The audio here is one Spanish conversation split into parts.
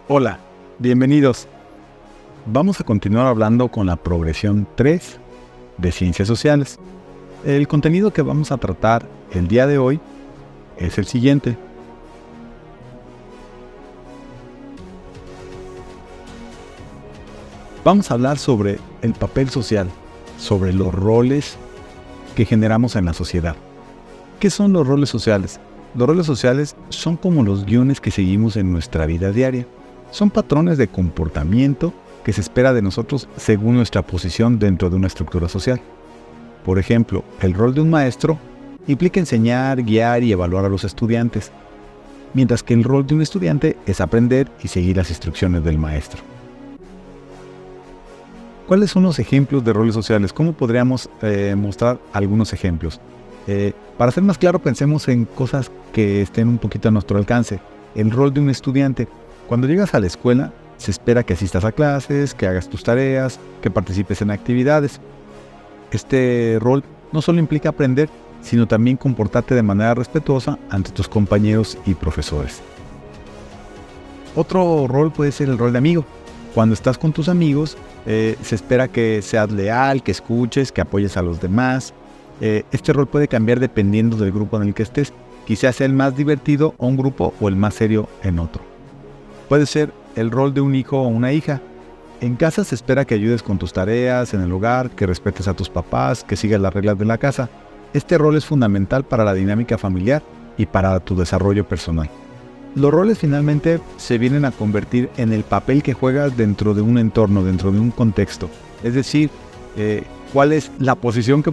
Hola, bienvenidos. Vamos a continuar hablando con la progresión 3 de Ciencias Sociales. El contenido que vamos a tratar el día de hoy es el siguiente. Vamos a hablar sobre el papel social, sobre los roles que generamos en la sociedad. ¿Qué son los roles sociales? Los roles sociales son como los guiones que seguimos en nuestra vida diaria. Son patrones de comportamiento que se espera de nosotros según nuestra posición dentro de una estructura social. Por ejemplo, el rol de un maestro implica enseñar, guiar y evaluar a los estudiantes, mientras que el rol de un estudiante es aprender y seguir las instrucciones del maestro. ¿Cuáles son los ejemplos de roles sociales? ¿Cómo podríamos mostrar algunos ejemplos? Para ser más claro, pensemos en cosas que estén un poquito a nuestro alcance. El rol de un estudiante. Cuando llegas a la escuela, se espera que asistas a clases, que hagas tus tareas, que participes en actividades. Este rol no solo implica aprender, sino también comportarte de manera respetuosa ante tus compañeros y profesores. Otro rol puede ser el rol de amigo. Cuando estás con tus amigos, se espera que seas leal, que escuches, que apoyes a los demás. Este rol puede cambiar dependiendo del grupo en el que estés. Quizás sea el más divertido en un grupo o el más serio en otro. Puede ser el rol de un hijo o una hija. En casa se espera que ayudes con tus tareas, en el hogar, que respetes a tus papás, que sigas las reglas de la casa. Este rol es fundamental para la dinámica familiar y para tu desarrollo personal. Los roles finalmente se vienen a convertir en el papel que juegas dentro de un entorno, dentro de un contexto. Es decir, cuál es la posición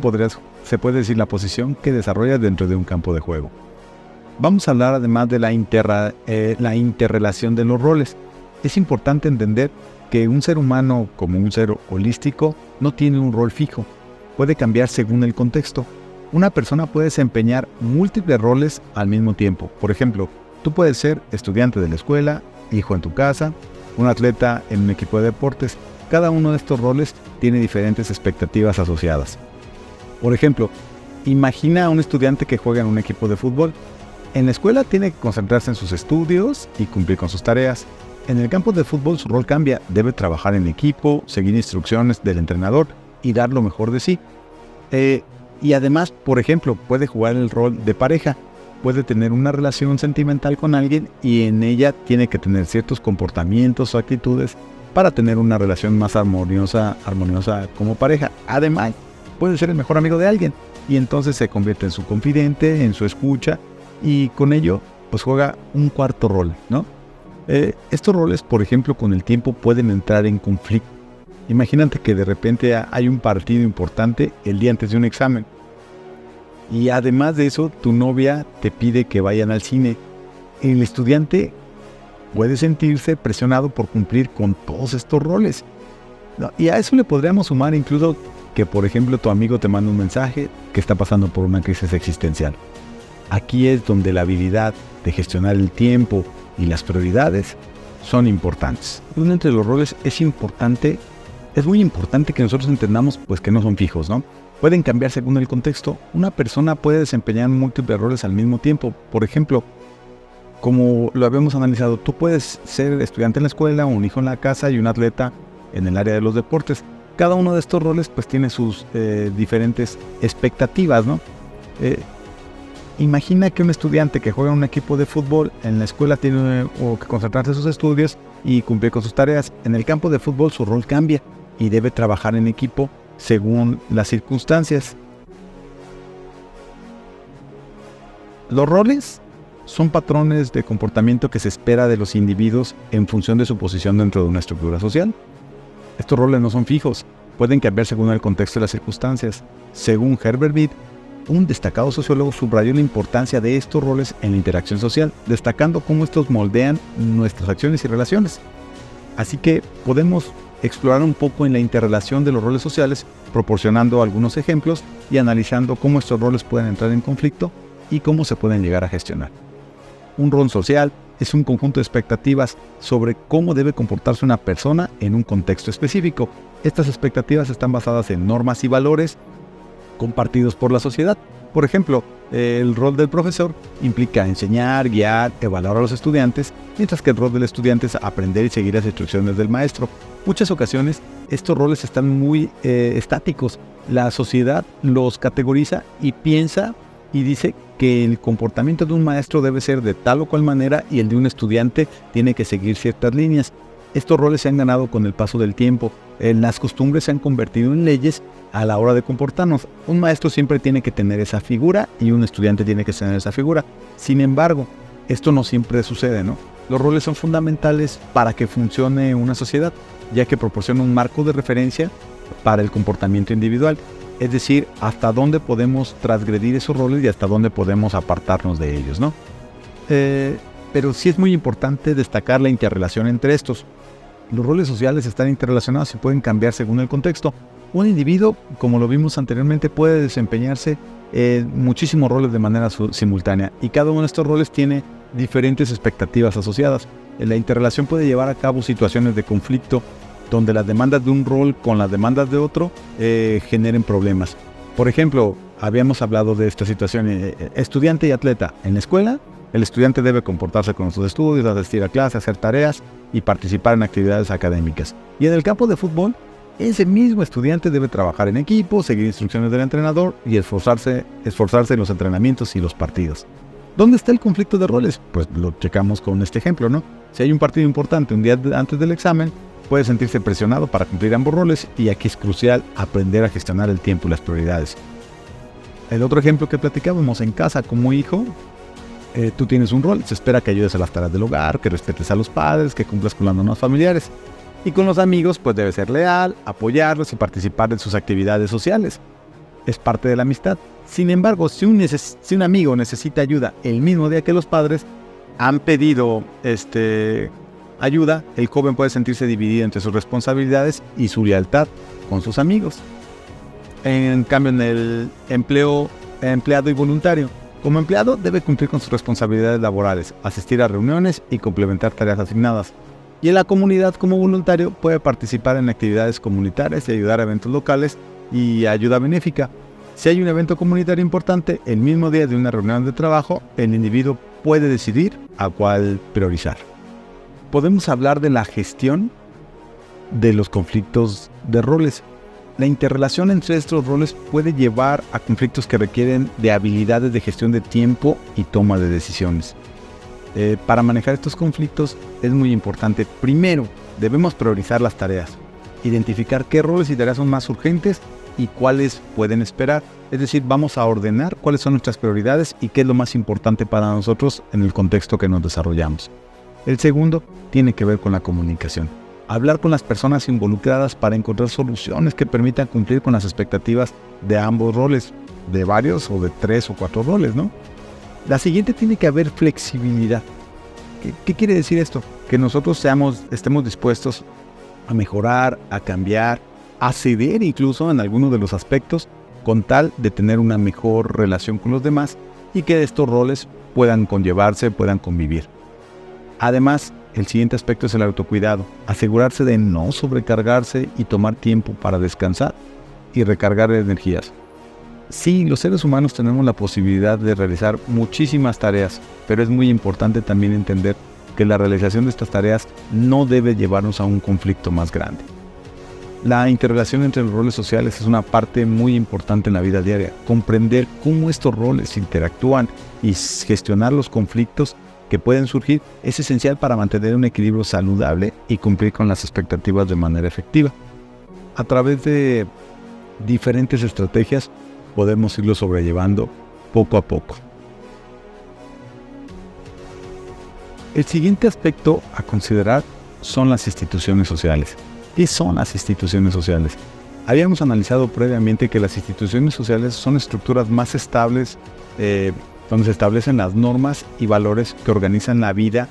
se puede decir la posición que desarrollas dentro de un campo de juego. Vamos a hablar además de la interrelación de los roles. Es importante entender que un ser humano, como un ser holístico, no tiene un rol fijo. Puede cambiar según el contexto. Una persona puede desempeñar múltiples roles al mismo tiempo. Por ejemplo, tú puedes ser estudiante de la escuela, hijo en tu casa, un atleta en un equipo de deportes. Cada uno de estos roles tiene diferentes expectativas asociadas. Por ejemplo, imagina a un estudiante que juega en un equipo de fútbol. En la escuela tiene que concentrarse en sus estudios y cumplir con sus tareas. En el campo de fútbol su rol cambia. Debe trabajar en equipo, seguir instrucciones del entrenador y dar lo mejor de sí. Y además, por ejemplo, puede jugar el rol de pareja. Puede tener una relación sentimental con alguien y en ella tiene que tener ciertos comportamientos o actitudes para tener una relación más armoniosa como pareja. Además, puede ser el mejor amigo de alguien y entonces se convierte en su confidente, en su escucha y con ello pues juega un cuarto rol, ¿no? Estos roles, por ejemplo, con el tiempo pueden entrar en conflicto. Imagínate que de repente hay un partido importante el día antes de un examen. Y además de eso, tu novia te pide que vayan al cine. El estudiante puede sentirse presionado por cumplir con todos estos roles. Y a eso le podríamos sumar incluso que, por ejemplo, tu amigo te manda un mensaje que está pasando por una crisis existencial. Aquí es donde la habilidad de gestionar el tiempo y las prioridades son importantes. Uno entre los roles es muy importante que nosotros entendamos pues que no son fijos, ¿no? Pueden cambiar según el contexto. Una persona puede desempeñar múltiples roles al mismo tiempo. Por ejemplo, como lo habíamos analizado, tú puedes ser estudiante en la escuela, un hijo en la casa y un atleta en el área de los deportes. Cada uno de estos roles pues tiene sus diferentes expectativas, ¿no? Imagina que un estudiante que juega en un equipo de fútbol en la escuela tiene que concentrarse en sus estudios y cumplir con sus tareas. En el campo de fútbol su rol cambia y debe trabajar en equipo según las circunstancias. Los roles son patrones de comportamiento que se espera de los individuos en función de su posición dentro de una estructura social. Estos roles no son fijos, pueden cambiar según el contexto y las circunstancias. Según Herbert Mead, un destacado sociólogo subrayó la importancia de estos roles en la interacción social, destacando cómo estos moldean nuestras acciones y relaciones. Así que podemos explorar un poco en la interrelación de los roles sociales, proporcionando algunos ejemplos y analizando cómo estos roles pueden entrar en conflicto y cómo se pueden llegar a gestionar. Un rol social es un conjunto de expectativas sobre cómo debe comportarse una persona en un contexto específico. Estas expectativas están basadas en normas y valores compartidos por la sociedad. Por ejemplo, el rol del profesor implica enseñar, guiar, evaluar a los estudiantes, mientras que el rol del estudiante es aprender y seguir las instrucciones del maestro. Muchas ocasiones estos roles están muy estáticos. La sociedad los categoriza y piensa y dice que el comportamiento de un maestro debe ser de tal o cual manera y el de un estudiante tiene que seguir ciertas líneas. Estos roles se han ganado con el paso del tiempo. Las costumbres se han convertido en leyes a la hora de comportarnos. Un maestro siempre tiene que tener esa figura y un estudiante tiene que tener esa figura. Sin embargo, esto no siempre sucede, ¿no? Los roles son fundamentales para que funcione una sociedad, ya que proporcionan un marco de referencia para el comportamiento individual. Es decir, hasta dónde podemos transgredir esos roles y hasta dónde podemos apartarnos de ellos, ¿no? Pero sí es muy importante destacar la interrelación entre estos. Los roles sociales están interrelacionados y pueden cambiar según el contexto. Un individuo, como lo vimos anteriormente, puede desempeñarse muchísimos roles de manera simultánea y cada uno de estos roles tiene diferentes expectativas asociadas. La interrelación puede llevar a cabo situaciones de conflicto donde las demandas de un rol con las demandas de otro generen problemas. Por ejemplo, habíamos hablado de esta situación, estudiante y atleta. En la escuela, el estudiante debe comportarse con sus estudios, asistir a clases, hacer tareas y participar en actividades académicas. Y en el campo de fútbol, ese mismo estudiante debe trabajar en equipo, seguir instrucciones del entrenador y esforzarse en los entrenamientos y los partidos. ¿Dónde está el conflicto de roles? Pues lo checamos con este ejemplo, ¿no? Si hay un partido importante un día antes del examen, puede sentirse presionado para cumplir ambos roles y aquí es crucial aprender a gestionar el tiempo y las prioridades. El otro ejemplo que platicábamos en casa como hijo, tú tienes un rol, se espera que ayudes a las tareas del hogar, que respetes a los padres, que cumplas con las normas familiares. Y con los amigos, pues debes ser leal, apoyarlos y participar en sus actividades sociales. Es parte de la amistad. Sin embargo, si un amigo necesita ayuda el mismo día que los padres han pedido ayuda, el joven puede sentirse dividido entre sus responsabilidades y su lealtad con sus amigos. En cambio, en el empleado y voluntario, como empleado debe cumplir con sus responsabilidades laborales, asistir a reuniones y complementar tareas asignadas. Y en la comunidad como voluntario puede participar en actividades comunitarias y ayudar a eventos locales y ayuda benéfica. Si hay un evento comunitario importante, el mismo día de una reunión de trabajo, el individuo puede decidir a cuál priorizar. Podemos hablar de la gestión de los conflictos de roles. La interrelación entre estos roles puede llevar a conflictos que requieren de habilidades de gestión de tiempo y toma de decisiones. Para manejar estos conflictos es muy importante. Primero, debemos priorizar las tareas, identificar qué roles y tareas son más urgentes y cuáles pueden esperar. Es decir, vamos a ordenar cuáles son nuestras prioridades y qué es lo más importante para nosotros en el contexto que nos desarrollamos. El segundo tiene que ver con la comunicación. Hablar con las personas involucradas para encontrar soluciones que permitan cumplir con las expectativas de ambos roles, de varios o de 3 o 4 roles, ¿no? La siguiente tiene que haber flexibilidad. ¿Qué quiere decir esto? Que nosotros estemos dispuestos a mejorar, a cambiar, a ceder incluso en algunos de los aspectos con tal de tener una mejor relación con los demás y que estos roles puedan conllevarse, puedan convivir. Además, el siguiente aspecto es el autocuidado, asegurarse de no sobrecargarse y tomar tiempo para descansar y recargar energías. Sí, los seres humanos tenemos la posibilidad de realizar muchísimas tareas, pero es muy importante también entender que la realización de estas tareas no debe llevarnos a un conflicto más grande. La interrelación entre los roles sociales es una parte muy importante en la vida diaria. Comprender cómo estos roles interactúan y gestionar los conflictos que pueden surgir es esencial para mantener un equilibrio saludable y cumplir con las expectativas de manera efectiva. A través de diferentes estrategias podemos irlo sobrellevando poco a poco. El siguiente aspecto a considerar son las instituciones sociales. ¿Qué son las instituciones sociales? Habíamos analizado previamente que las instituciones sociales son estructuras más estables, donde se establecen las normas y valores que organizan la vida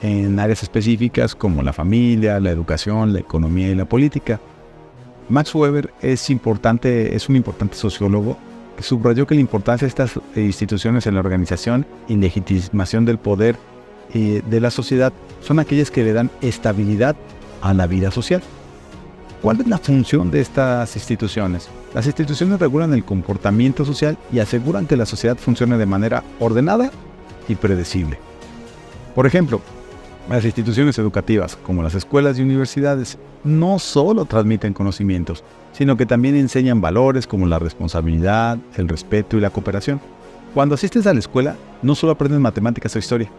en áreas específicas como la familia, la educación, la economía y la política. Max Weber es un importante sociólogo que subrayó que la importancia de estas instituciones en la organización y legitimación del poder de la sociedad son aquellas que le dan estabilidad a la vida social. ¿Cuál es la función de estas instituciones? Las instituciones regulan el comportamiento social y aseguran que la sociedad funcione de manera ordenada y predecible. Por ejemplo, las instituciones educativas, como las escuelas y universidades, no solo transmiten conocimientos, sino que también enseñan valores como la responsabilidad, el respeto y la cooperación. Cuando asistes a la escuela, no solo aprendes matemáticas o historia,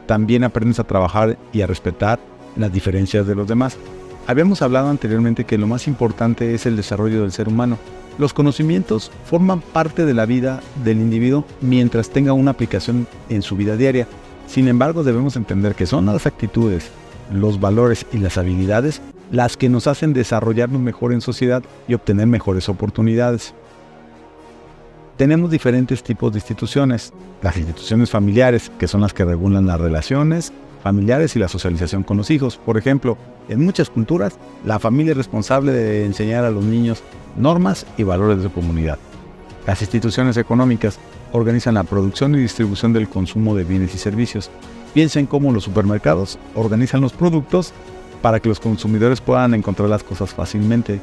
también aprendes a trabajar y a respetar las diferencias de los demás. Habíamos hablado anteriormente que lo más importante es el desarrollo del ser humano. Los conocimientos forman parte de la vida del individuo mientras tenga una aplicación en su vida diaria. Sin embargo, debemos entender que son las actitudes, los valores y las habilidades las que nos hacen desarrollarnos mejor en sociedad y obtener mejores oportunidades. Tenemos diferentes tipos de instituciones. Las instituciones familiares, que son las que regulan las relaciones familiares y la socialización con los hijos. Por ejemplo, en muchas culturas, la familia es responsable de enseñar a los niños normas y valores de su comunidad. Las instituciones económicas organizan la producción y distribución del consumo de bienes y servicios. Piensa en cómo los supermercados organizan los productos para que los consumidores puedan encontrar las cosas fácilmente.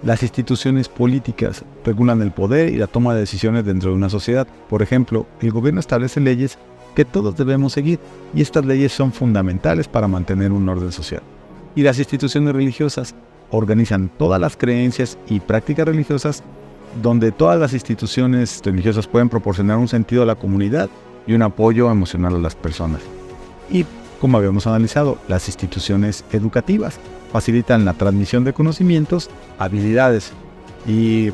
Las instituciones políticas regulan el poder y la toma de decisiones dentro de una sociedad. Por ejemplo, el gobierno establece leyes que todos debemos seguir, y estas leyes son fundamentales para mantener un orden social. Y las instituciones religiosas organizan todas las creencias y prácticas religiosas, donde todas las instituciones religiosas pueden proporcionar un sentido a la comunidad y un apoyo emocional a las personas. Y, como habíamos analizado, las instituciones educativas facilitan la transmisión de conocimientos, habilidades y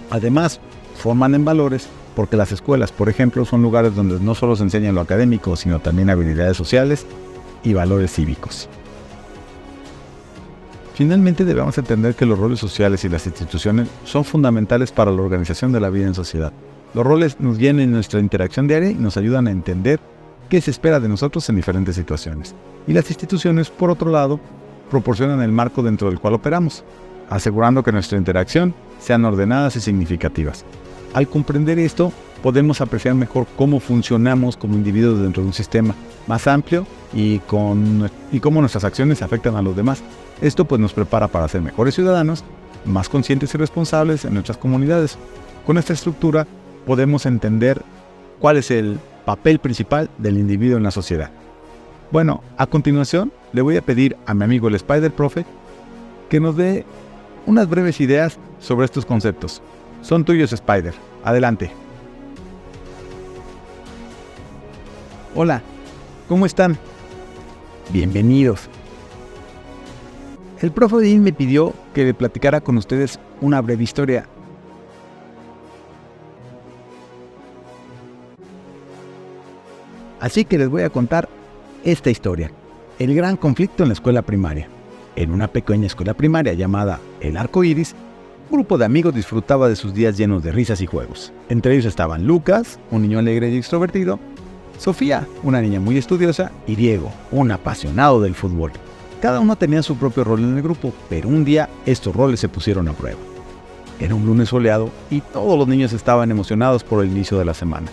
además forman en valores, porque las escuelas, por ejemplo, son lugares donde no solo se enseña lo académico, sino también habilidades sociales y valores cívicos. Finalmente, debemos entender que los roles sociales y las instituciones son fundamentales para la organización de la vida en sociedad. Los roles nos guían en nuestra interacción diaria y nos ayudan a entender qué se espera de nosotros en diferentes situaciones. Y las instituciones, por otro lado, proporcionan el marco dentro del cual operamos, asegurando que nuestra interacción sean ordenadas y significativas. Al comprender esto, podemos apreciar mejor cómo funcionamos como individuos dentro de un sistema más amplio y cómo nuestras acciones afectan a los demás. Esto pues nos prepara para ser mejores ciudadanos, más conscientes y responsables en nuestras comunidades. Con esta estructura podemos entender cuál es el papel principal del individuo en la sociedad. Bueno, a continuación le voy a pedir a mi amigo el Spider Profe que nos dé unas breves ideas sobre estos conceptos. Son tuyos, Spider. Adelante. Hola, ¿cómo están? Bienvenidos. El profe Dean me pidió que le platicara con ustedes una breve historia. Así que les voy a contar esta historia. El gran conflicto en la escuela primaria. En una pequeña escuela primaria llamada El Arco Iris, un grupo de amigos disfrutaba de sus días llenos de risas y juegos. Entre ellos estaban Lucas, un niño alegre y extrovertido, Sofía, una niña muy estudiosa, y Diego, un apasionado del fútbol. Cada uno tenía su propio rol en el grupo, pero un día estos roles se pusieron a prueba. Era un lunes soleado y todos los niños estaban emocionados por el inicio de la semana.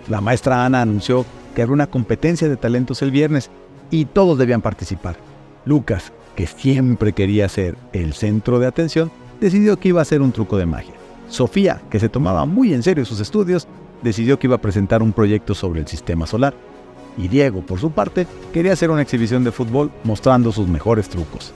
La maestra Ana anunció que habría una competencia de talentos el viernes y todos debían participar. Lucas, que siempre quería ser el centro de atención, decidió que iba a hacer un truco de magia. Sofía, que se tomaba muy en serio sus estudios, decidió que iba a presentar un proyecto sobre el sistema solar. Y Diego, por su parte, quería hacer una exhibición de fútbol mostrando sus mejores trucos.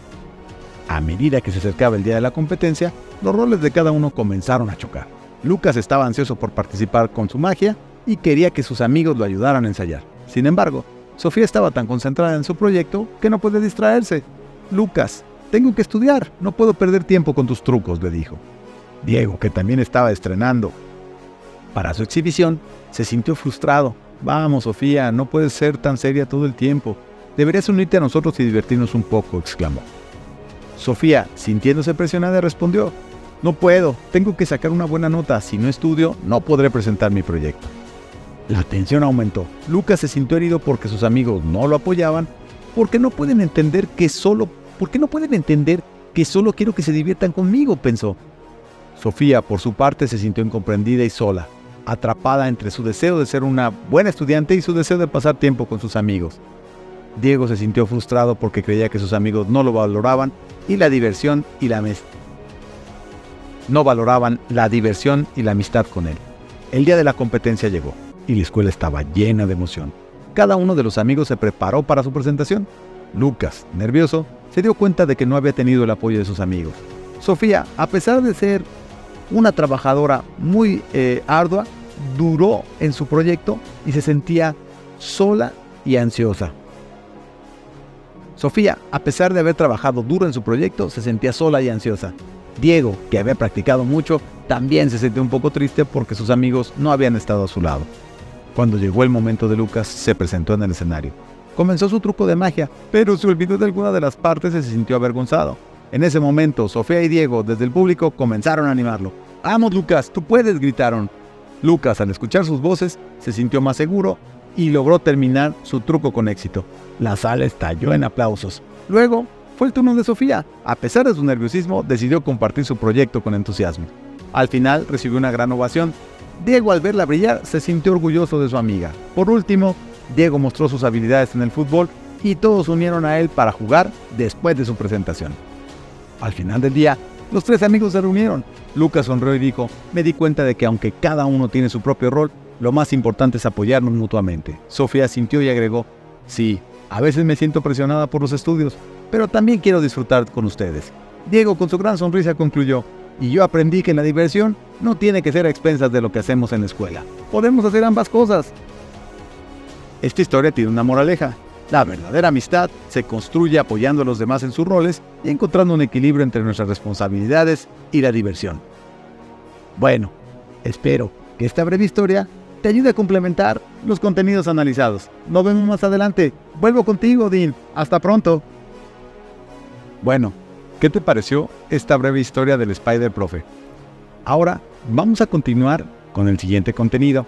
A medida que se acercaba el día de la competencia, los roles de cada uno comenzaron a chocar. Lucas estaba ansioso por participar con su magia y quería que sus amigos lo ayudaran a ensayar. Sin embargo, Sofía estaba tan concentrada en su proyecto que no podía distraerse. «Lucas, tengo que estudiar, no puedo perder tiempo con tus trucos», le dijo. Diego, que también estaba estrenando para su exhibición, se sintió frustrado. «Vamos, Sofía, no puedes ser tan seria todo el tiempo. Deberías unirte a nosotros y divertirnos un poco», exclamó. Sofía, sintiéndose presionada, respondió: «No puedo, tengo que sacar una buena nota. Si no estudio, no podré presentar mi proyecto». La tensión aumentó. Lucas se sintió herido porque sus amigos no lo apoyaban, porque no pueden entender que solo quiero que se diviertan conmigo, pensó. Sofía, por su parte, se sintió incomprendida y sola, atrapada entre su deseo de ser una buena estudiante y su deseo de pasar tiempo con sus amigos. Diego se sintió frustrado porque creía que sus amigos no lo valoraban y la diversión y la amistad con él. El día de la competencia llegó y la escuela estaba llena de emoción. Cada uno de los amigos se preparó para su presentación. Lucas, nervioso, se dio cuenta de que no había tenido el apoyo de sus amigos. Sofía, a pesar de ser una trabajadora muy ardua, duró en su proyecto y se sentía sola y ansiosa. Sofía, a pesar de haber trabajado duro en su proyecto, se sentía sola y ansiosa. Diego, que había practicado mucho, también se sentía un poco triste porque sus amigos no habían estado a su lado. Cuando llegó el momento de Lucas, se presentó en el escenario. Comenzó su truco de magia, pero se olvidó de alguna de las partes y se sintió avergonzado. En ese momento, Sofía y Diego, desde el público, comenzaron a animarlo. ¡Vamos, Lucas! ¡Tú puedes!, gritaron. Lucas, al escuchar sus voces, se sintió más seguro y logró terminar su truco con éxito. La sala estalló en aplausos. Luego, fue el turno de Sofía. A pesar de su nerviosismo, decidió compartir su proyecto con entusiasmo. Al final, recibió una gran ovación. Diego, al verla brillar, se sintió orgulloso de su amiga. Por último, Diego mostró sus habilidades en el fútbol y todos se unieron a él para jugar después de su presentación. Al final del día, los tres amigos se reunieron. Lucas sonrió y dijo: me di cuenta de que aunque cada uno tiene su propio rol, lo más importante es apoyarnos mutuamente. Sofía sintió y agregó: sí, a veces me siento presionada por los estudios, pero también quiero disfrutar con ustedes. Diego, con su gran sonrisa, concluyó: y yo aprendí que la diversión no tiene que ser a expensas de lo que hacemos en la escuela. Podemos hacer ambas cosas. Esta historia tiene una moraleja. La verdadera amistad se construye apoyando a los demás en sus roles y encontrando un equilibrio entre nuestras responsabilidades y la diversión. Bueno, espero que esta breve historia te ayude a complementar los contenidos analizados. Nos vemos más adelante. Vuelvo contigo, Dean. Hasta pronto. Bueno, ¿qué te pareció esta breve historia del Spider Profe? Ahora vamos a continuar con el siguiente contenido.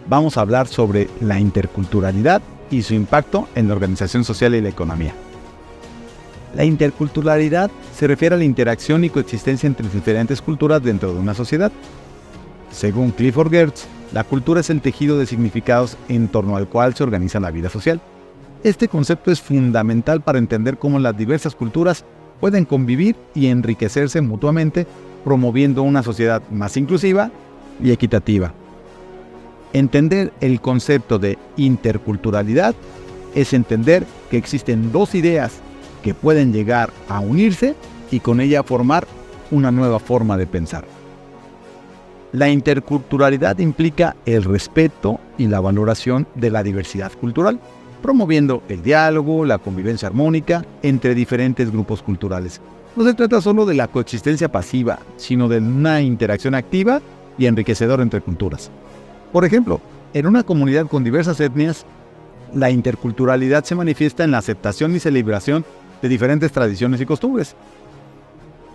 Vamos a hablar sobre la interculturalidad y su impacto en la organización social y la economía. La interculturalidad se refiere a la interacción y coexistencia entre diferentes culturas dentro de una sociedad. Según Clifford Geertz, la cultura es el tejido de significados en torno al cual se organiza la vida social. Este concepto es fundamental para entender cómo las diversas culturas pueden convivir y enriquecerse mutuamente, promoviendo una sociedad más inclusiva y equitativa. Entender el concepto de interculturalidad es entender que existen dos ideas que pueden llegar a unirse y con ella formar una nueva forma de pensar. La interculturalidad implica el respeto y la valoración de la diversidad cultural, promoviendo el diálogo, la convivencia armónica entre diferentes grupos culturales. No se trata solo de la coexistencia pasiva, sino de una interacción activa y enriquecedora entre culturas. Por ejemplo, en una comunidad con diversas etnias, la interculturalidad se manifiesta en la aceptación y celebración de diferentes tradiciones y costumbres.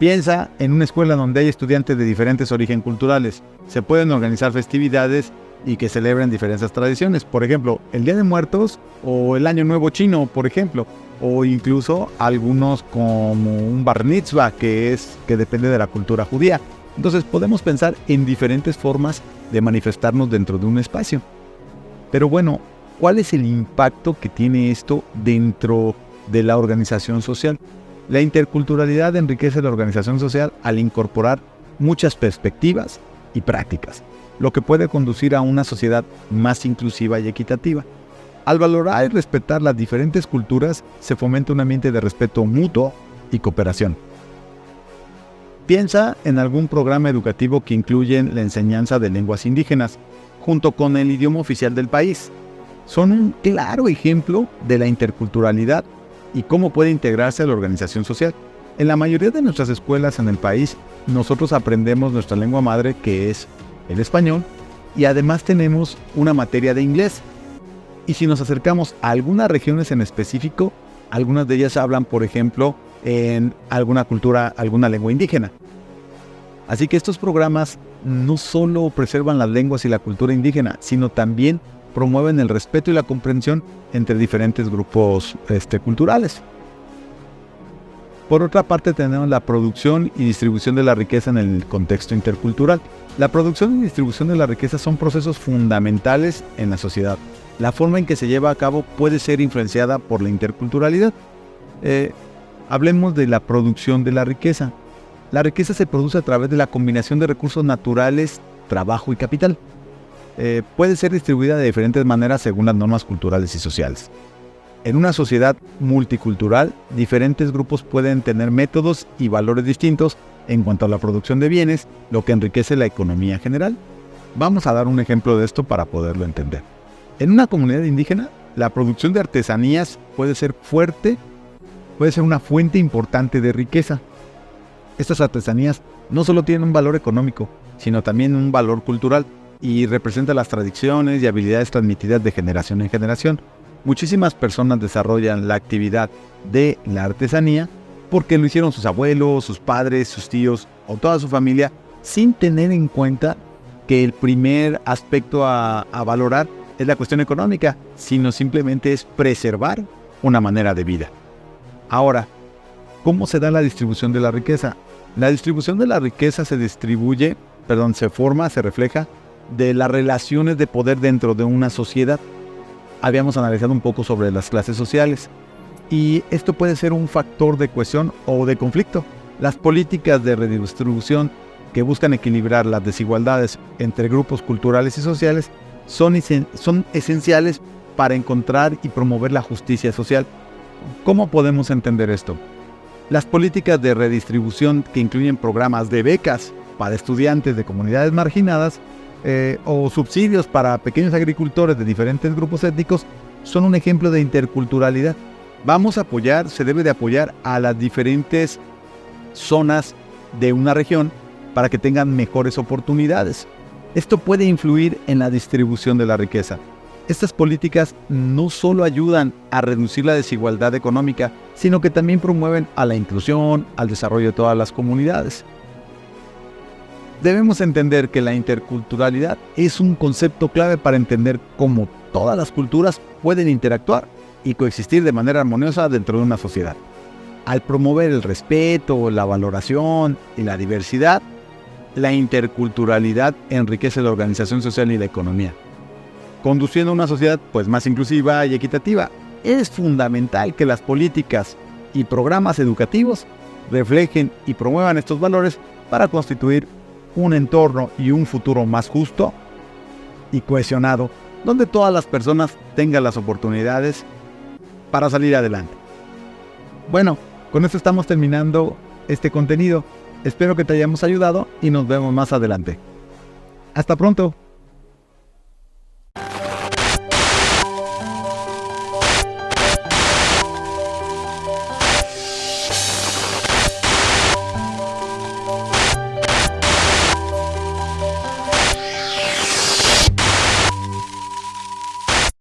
Piensa en una escuela donde hay estudiantes de diferentes orígenes culturales. Se pueden organizar festividades y que celebren diferentes tradiciones. Por ejemplo, el Día de Muertos o el Año Nuevo Chino, por ejemplo. O incluso algunos como un Bar Mitzvah, que depende de la cultura judía. Entonces podemos pensar en diferentes formas de manifestarnos dentro de un espacio. Pero bueno, ¿cuál es el impacto que tiene esto dentro de la organización social? La interculturalidad enriquece la organización social al incorporar muchas perspectivas y prácticas, lo que puede conducir a una sociedad más inclusiva y equitativa. Al valorar y respetar las diferentes culturas, se fomenta un ambiente de respeto mutuo y cooperación. Piensa en algún programa educativo que incluye la enseñanza de lenguas indígenas, junto con el idioma oficial del país. Son un claro ejemplo de la interculturalidad y cómo puede integrarse a la organización social. En la mayoría de nuestras escuelas en el país, nosotros aprendemos nuestra lengua madre, que es el español, y además tenemos una materia de inglés. Y si nos acercamos a algunas regiones en específico, algunas de ellas hablan, por ejemplo, en alguna cultura, alguna lengua indígena. Así que estos programas no solo preservan las lenguas y la cultura indígena, sino también promueven el respeto y la comprensión entre diferentes grupos culturales. Por otra parte, tenemos la producción y distribución de la riqueza en el contexto intercultural. La producción y distribución de la riqueza son procesos fundamentales en la sociedad. La forma en que se lleva a cabo puede ser influenciada por la interculturalidad. Hablemos de la producción de la riqueza. La riqueza se produce a través de la combinación de recursos naturales, trabajo y capital. Puede ser distribuida de diferentes maneras según las normas culturales y sociales. En una sociedad multicultural, diferentes grupos pueden tener métodos y valores distintos en cuanto a la producción de bienes, lo que enriquece la economía general. Vamos a dar un ejemplo de esto para poderlo entender. En una comunidad indígena, la producción de artesanías puede ser una fuente importante de riqueza. Estas artesanías no solo tienen un valor económico, sino también un valor cultural y representan las tradiciones y habilidades transmitidas de generación en generación. Muchísimas personas desarrollan la actividad de la artesanía porque lo hicieron sus abuelos, sus padres, sus tíos o toda su familia, sin tener en cuenta que el primer aspecto a valorar es la cuestión económica, sino simplemente es preservar una manera de vida. Ahora, ¿cómo se da la distribución de la riqueza? La distribución de la riqueza se refleja de las relaciones de poder dentro de una sociedad. Habíamos analizado un poco sobre las clases sociales y esto puede ser un factor de cohesión o de conflicto. Las políticas de redistribución que buscan equilibrar las desigualdades entre grupos culturales y sociales son esenciales para encontrar y promover la justicia social. ¿Cómo podemos entender esto? Las políticas de redistribución que incluyen programas de becas para estudiantes de comunidades marginadas o subsidios para pequeños agricultores de diferentes grupos étnicos son un ejemplo de interculturalidad. Se debe de apoyar a las diferentes zonas de una región para que tengan mejores oportunidades. Esto puede influir en la distribución de la riqueza. Estas políticas no solo ayudan a reducir la desigualdad económica, sino que también promueven a la inclusión, al desarrollo de todas las comunidades. Debemos entender que la interculturalidad es un concepto clave para entender cómo todas las culturas pueden interactuar y coexistir de manera armoniosa dentro de una sociedad. Al promover el respeto, la valoración y la diversidad, la interculturalidad enriquece la organización social y la economía, conduciendo a una sociedad más inclusiva y equitativa. Es fundamental que las políticas y programas educativos reflejen y promuevan estos valores para constituir un entorno y un futuro más justo y cohesionado, donde todas las personas tengan las oportunidades para salir adelante. Bueno, con esto estamos terminando este contenido. Espero que te hayamos ayudado y nos vemos más adelante. Hasta pronto.